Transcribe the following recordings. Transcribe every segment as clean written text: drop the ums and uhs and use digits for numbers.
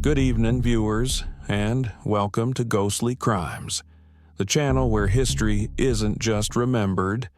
Good evening, viewers, and welcome to Ghostly Crimes, the channel where history isn't just remembered,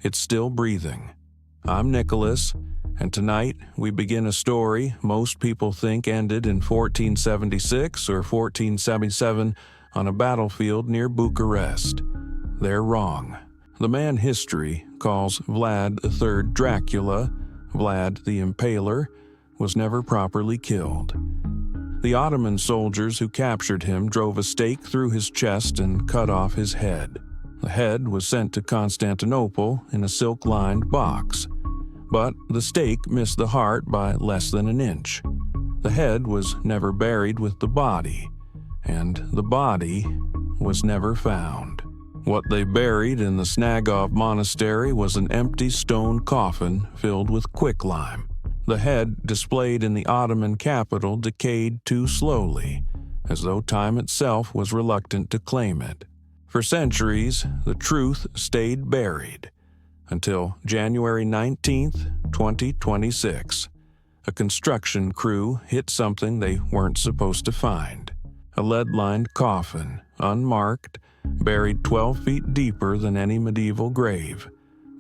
it's still breathing. I'm Nicholas, and tonight we begin a story most people think ended in 1476 or 1477 on a battlefield near Bucharest. They're wrong. The man history calls Vlad III Dracula, Vlad the Impaler, was never properly killed. The Ottoman soldiers who captured him drove a stake through his chest and cut off his head. The head was sent to Constantinople in a silk-lined box, but the stake missed the heart by less than an inch. The head was never buried with the body, and the body was never found. What they buried in the Snagov monastery was an empty stone coffin filled with quicklime. The head displayed in the Ottoman capital decayed too slowly, as though time itself was reluctant to claim it. For centuries, the truth stayed buried, until January 19th, 2026. A construction crew hit something they weren't supposed to find. A lead-lined coffin, unmarked, buried 12 feet deeper than any medieval grave.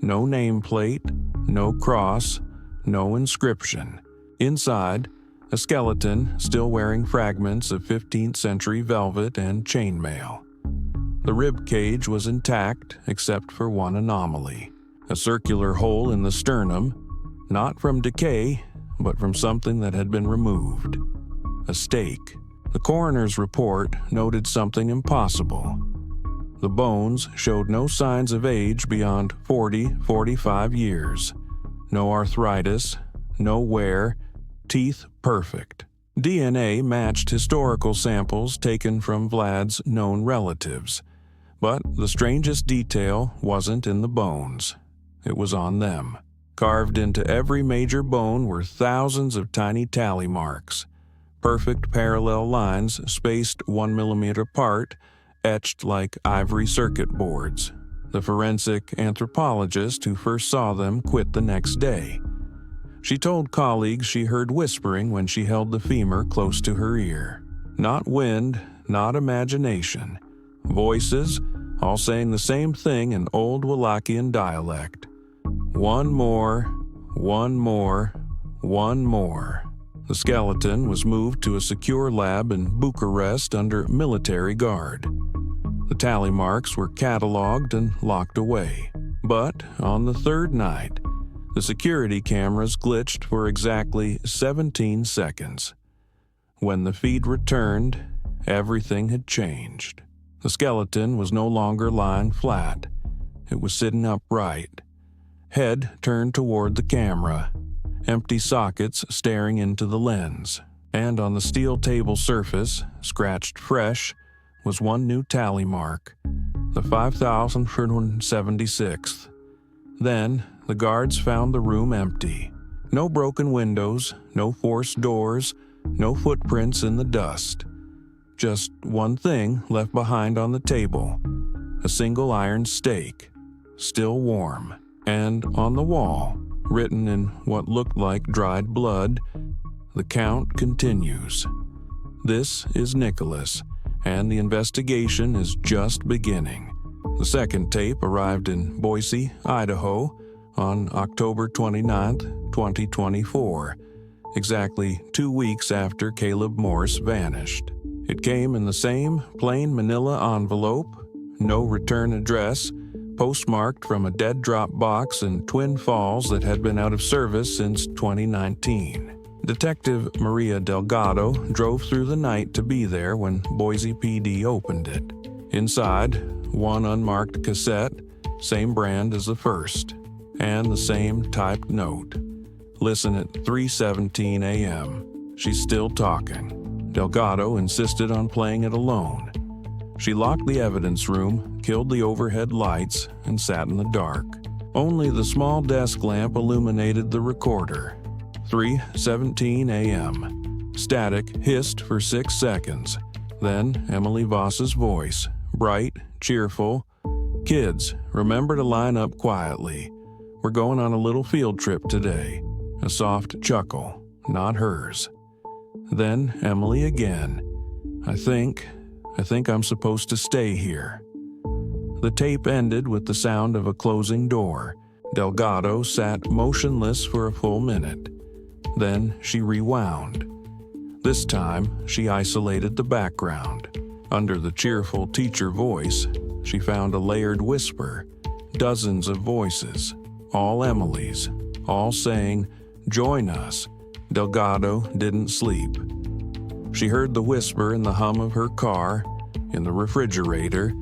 No nameplate, no cross, no inscription. Inside, a skeleton still wearing fragments of 15th century velvet and chainmail. The rib cage was intact except for one anomaly. A circular hole in the sternum, not from decay, but from something that had been removed. A stake. The coroner's report noted something impossible. The bones showed no signs of age beyond 40-45 years. No arthritis, no wear, teeth perfect. DNA matched historical samples taken from Vlad's known relatives. But the strangest detail wasn't in the bones. It was on them. Carved into every major bone were thousands of tiny tally marks. Perfect parallel lines spaced 1 millimeter apart, etched like ivory circuit boards. The forensic anthropologist who first saw them quit the next day. She told colleagues she heard whispering when she held the femur close to her ear. Not wind, not imagination. Voices, all saying the same thing in Old Wallachian dialect. One more, one more, one more. The skeleton was moved to a secure lab in Bucharest under military guard. The tally marks were cataloged and locked away. But on the third night, the security cameras glitched for exactly 17 seconds. When the feed returned, everything had changed. The skeleton was no longer lying flat. It was sitting upright, head turned toward the camera, empty sockets staring into the lens. And on the steel table surface, scratched fresh, was one new tally mark, the 5,476th. Then, the guards found the room empty. No broken windows, no forced doors, no footprints in the dust. Just one thing left behind on the table, a single iron stake, still warm. And on the wall, written in what looked like dried blood, "The count continues." This is Nicholas, and the investigation is just beginning. The second tape arrived in Boise, Idaho, on October 29th, 2024, exactly 2 weeks after Caleb Morse vanished. It came in the same plain manila envelope, no return address, postmarked from a dead drop box in Twin Falls that had been out of service since 2019. Detective Maria Delgado drove through the night to be there when Boise PD opened it. Inside, one unmarked cassette, same brand as the first, and the same typed note. Listen at 3:17 a.m. She's still talking. Delgado insisted on playing it alone. She locked the evidence room, killed the overhead lights, and sat in the dark. Only the small desk lamp illuminated the recorder. 3:17 a.m. Static hissed for 6 seconds. Then Emily Voss's voice, bright, cheerful. "Kids, remember to line up quietly. We're going on a little field trip today." A soft chuckle, not hers. Then Emily again. I think I'm supposed to stay here." The tape ended with the sound of a closing door. Delgado sat motionless for a full minute. Then she rewound. This time, she isolated the background. Under the cheerful teacher voice, she found a layered whisper, dozens of voices, all Emily's, all saying, "Join us." Delgado didn't sleep. She heard the whisper in the hum of her car, in the refrigerator,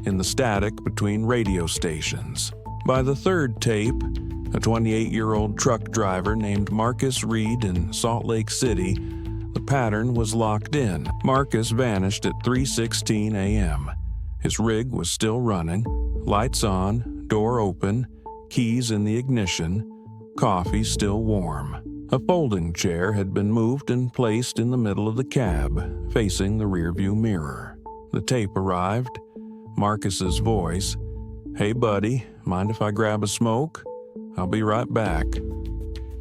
in the static between radio stations. By the third tape, a 28-year-old truck driver named Marcus Reed in Salt Lake City, the pattern was locked in. Marcus vanished at 3:16 a.m. His rig was still running, lights on, door open, keys in the ignition, coffee still warm. A folding chair had been moved and placed in the middle of the cab, facing the rearview mirror. The tape arrived. Marcus's voice, "Hey buddy, mind if I grab a smoke? I'll be right back."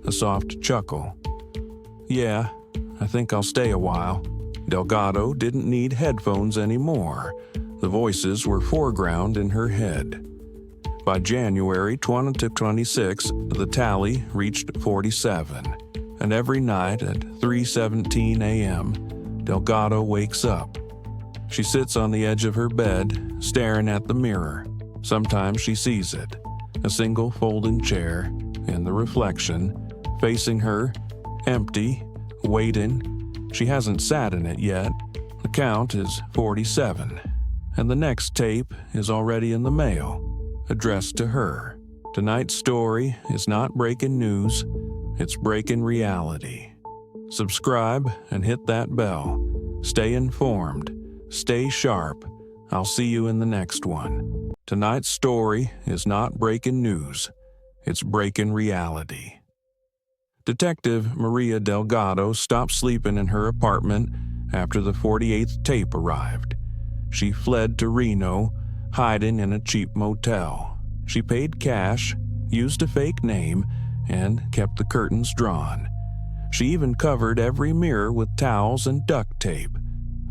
A soft chuckle. "Yeah, I think I'll stay a while." Delgado didn't need headphones anymore. The voices were foreground in her head. By January 2026, the tally reached 47. And every night at 3:17 a.m., Delgado wakes up. She sits on the edge of her bed, staring at the mirror. Sometimes she sees it, a single folding chair, in the reflection, facing her, empty, waiting. She hasn't sat in it yet. The count is 47, and the next tape is already in the mail, addressed to her. Tonight's story is not breaking news, it's breaking reality. Subscribe and hit that bell. Stay informed. Stay sharp. I'll see you in the next one. Tonight's story is not breaking news, it's breaking reality. Detective Maria Delgado stopped sleeping in her apartment after the 48th tape arrived. She fled to Reno, hiding in a cheap motel. She paid cash, used a fake name, and kept the curtains drawn. She even covered every mirror with towels and duct tape,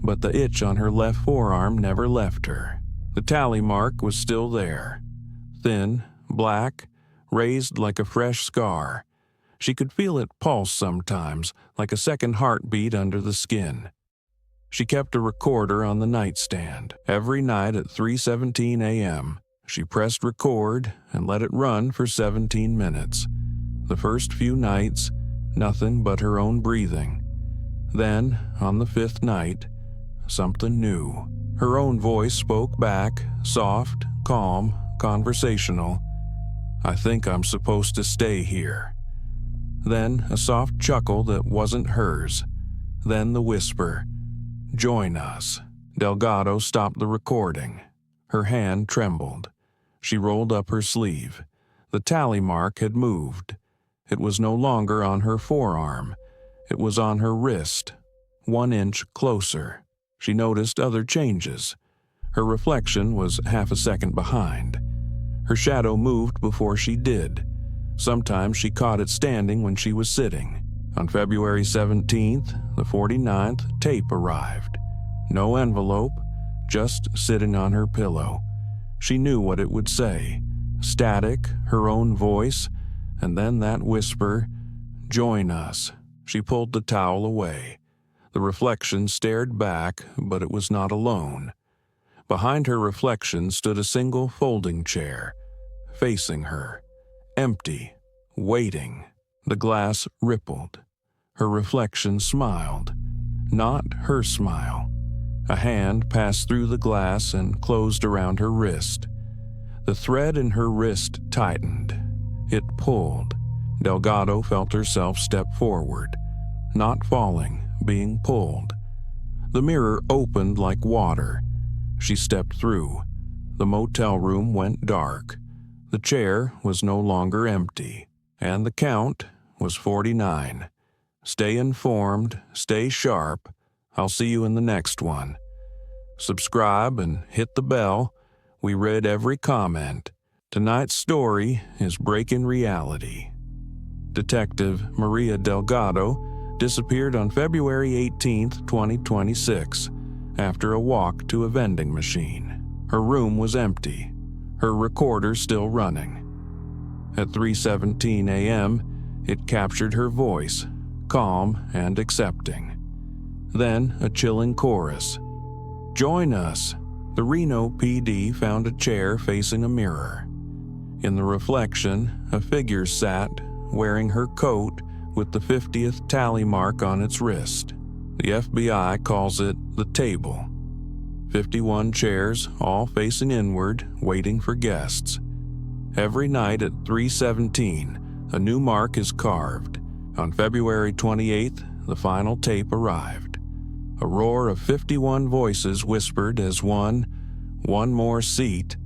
but the itch on her left forearm never left her. The tally mark was still there. Thin, black, raised like a fresh scar. She could feel it pulse sometimes, like a second heartbeat under the skin. She kept a recorder on the nightstand. Every night at 3:17 a.m., she pressed record and let it run for 17 minutes. The first few nights, nothing but her own breathing. Then, on the 5th night, something new. Her own voice spoke back, soft, calm, conversational. "I think I'm supposed to stay here." Then a soft chuckle that wasn't hers. Then the whisper, "Join us." Delgado stopped the recording. Her hand trembled. She rolled up her sleeve. The tally mark had moved. It was no longer on her forearm. It was on her wrist, 1 inch closer. She noticed other changes. Her reflection was half a second behind. Her shadow moved before she did. Sometimes she caught it standing when she was sitting. On February 17th, the 49th tape arrived. No envelope, just sitting on her pillow. She knew what it would say. Static, her own voice, and then that whisper, "Join us." She pulled the towel away. The reflection stared back, but it was not alone. Behind her reflection stood a single folding chair, facing her, empty, waiting. The glass rippled. Her reflection smiled. Not her smile. A hand passed through the glass and closed around her wrist. The thread in her wrist tightened. It pulled. Delgado felt herself step forward, not falling, being pulled. The mirror opened like water. She stepped through. The motel room went dark. The chair was no longer empty, and the count was 49. Stay informed, stay sharp. I'll see you in the next one. Subscribe and hit the bell. We read every comment. Tonight's story is breaking reality. Detective Maria Delgado, disappeared on February 18, 2026, after a walk to a vending machine. Her room was empty, her recorder still running. At 3:17 a.m., it captured her voice, calm and accepting. Then a chilling chorus. "Join us." The Reno PD found a chair facing a mirror. In the reflection, a figure sat, wearing her coat with the 50th tally mark on its wrist. The FBI calls it the table. 51 chairs, all facing inward, waiting for guests. Every night at 3:17, a new mark is carved. On February 28th, the final tape arrived. A roar of 51 voices whispered as one more seat,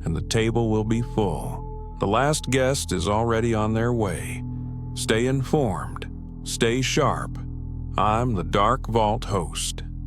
and the table will be full. The last guest is already on their way. Stay informed. Stay sharp. I'm the Dark Vault host.